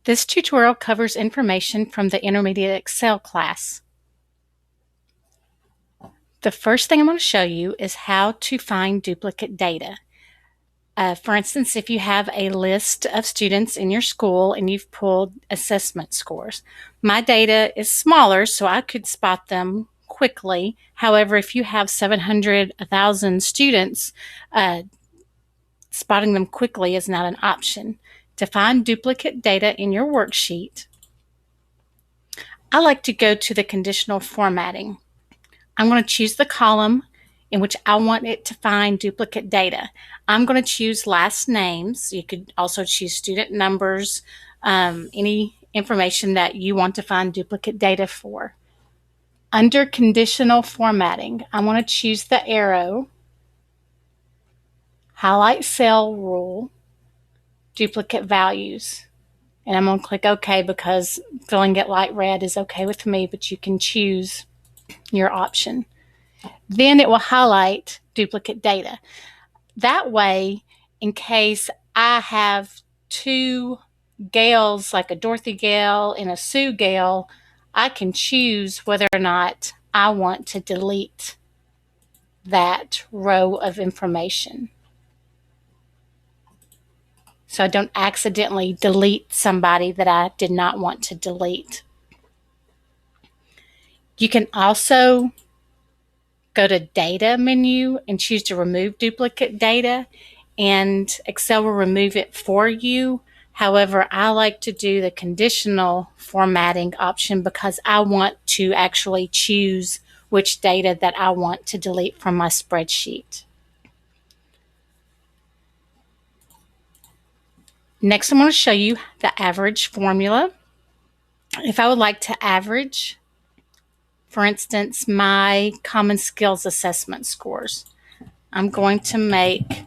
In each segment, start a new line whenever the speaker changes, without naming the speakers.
This tutorial covers information from the Intermediate Excel class. The first thing I'm going to show you is how to find duplicate data. For instance, if you have a list of students in your school and you've pulled assessment scores, my data is smaller, so I could spot them quickly. However, if you have 700, 1,000 students, spotting them quickly is not an option. To find duplicate data in your worksheet, I like to go to the conditional formatting. I'm going to choose the column in which I want it to find duplicate data. I'm going to choose last names. You could also choose student numbers, any information that you want to find duplicate data for. Under conditional formatting, I want to choose the arrow, highlight cell rule, duplicate values. And I'm going to click OK because filling it light red is okay with me, but you can choose your option. Then it will highlight duplicate data. That way, in case I have two Gales, like a Dorothy Gale and a Sue Gale, I can choose whether or not I want to delete that row of information, so I don't accidentally delete somebody that I did not want to delete. You can also go to Data menu and choose to remove duplicate data, and Excel will remove it for you. However, I like to do the conditional formatting option because I want to actually choose which data that I want to delete from my spreadsheet. Next, I'm going to show you the average formula. If I would like to average, for instance, my common skills assessment scores, I'm going to make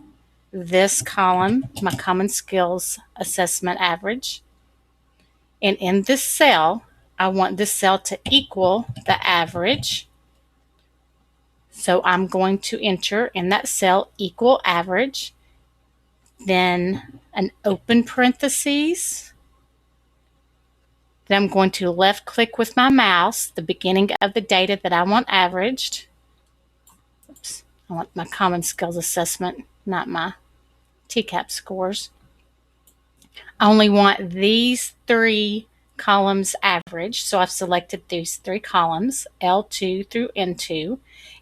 this column my common skills assessment average. And in this cell, I want this cell to equal the average. So I'm going to enter in that cell equal average, then an open parentheses. Then I'm going to left click with my mouse the beginning of the data that I want averaged. Oops, I want my common skills assessment, not my TCAP scores. I only want these three columns averaged, so I've selected these three columns, L2 through N2.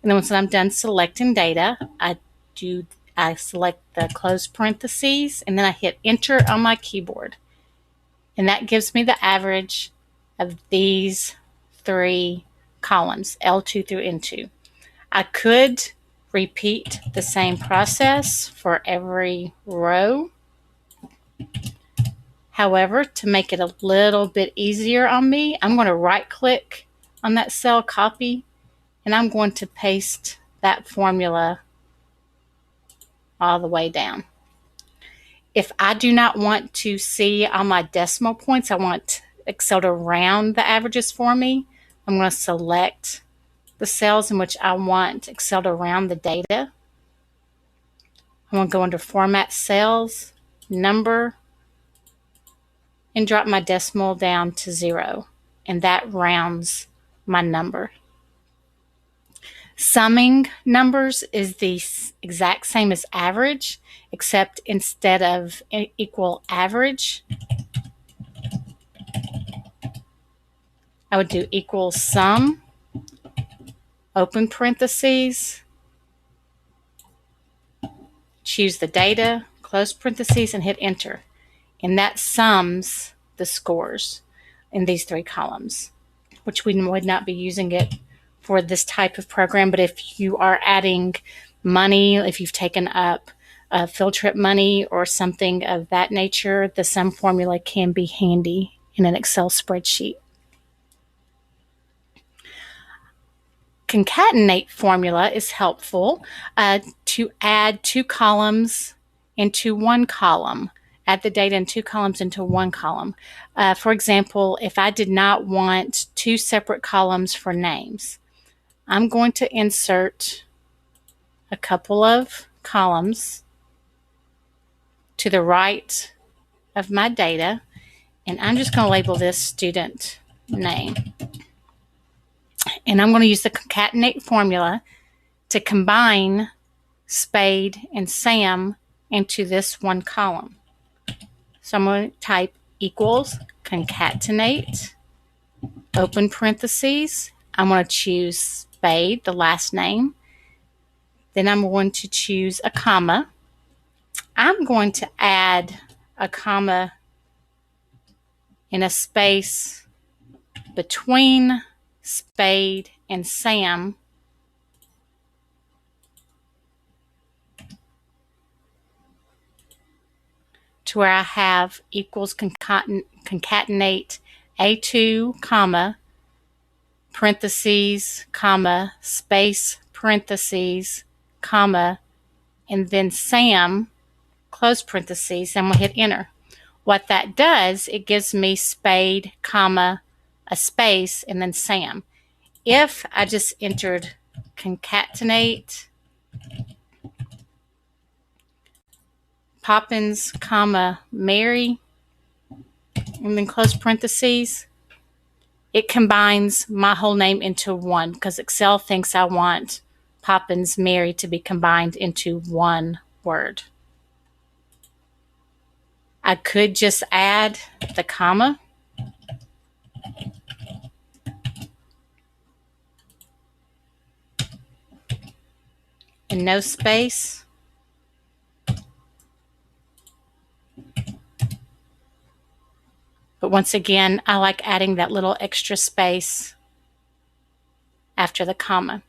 And then once I'm done selecting data, I select the close parentheses, and then I hit enter on my keyboard. And that gives me the average of these three columns, L2 through N2. I could repeat the same process for every row. However, to make it a little bit easier on me, I'm going to right-click on that cell, copy, and I'm going to paste that formula all the way down. If I do not want to see all my decimal points, I want Excel to round the averages for me, I'm going to select the cells in which I want Excel to round the data. I'm going to go under Format Cells, Number, and drop my decimal down to 0. And that rounds my number. Summing numbers is the exact same as average, except instead of equal average, I would do equal sum, open parentheses, choose the data, close parentheses, and hit enter. And that sums the scores in these three columns, which we would not be using it for this type of program. But if you are adding money, if you've taken up field trip money or something of that nature, the sum formula can be handy in an Excel spreadsheet. Concatenate formula is helpful to add two columns into one column. Add the data in two columns into one column. For example, if I did not want two separate columns for names, I'm going to insert a couple of columns to the right of my data, And I'm just going to label this student name. And I'm going to use the concatenate formula to combine Spade and Sam into this one column. So I'm going to type equals concatenate, open parentheses. I'm going to choose Spade, the last name. Then I'm going to choose a comma. I'm going to add a comma and a space between Spade and Sam to where I have equals concatenate A2, comma, parentheses, comma, space, parentheses, comma, and then Sam, close parentheses, and we'll hit enter. What that does, it gives me Spade, comma, a space, and then Sam. If I just entered concatenate Poppins, comma, Mary, and then close parentheses, it combines my whole name into one because Excel thinks I want Poppins, Mary to be combined into one word. I could just add the comma and no space. But once again, I like adding that little extra space after the comma.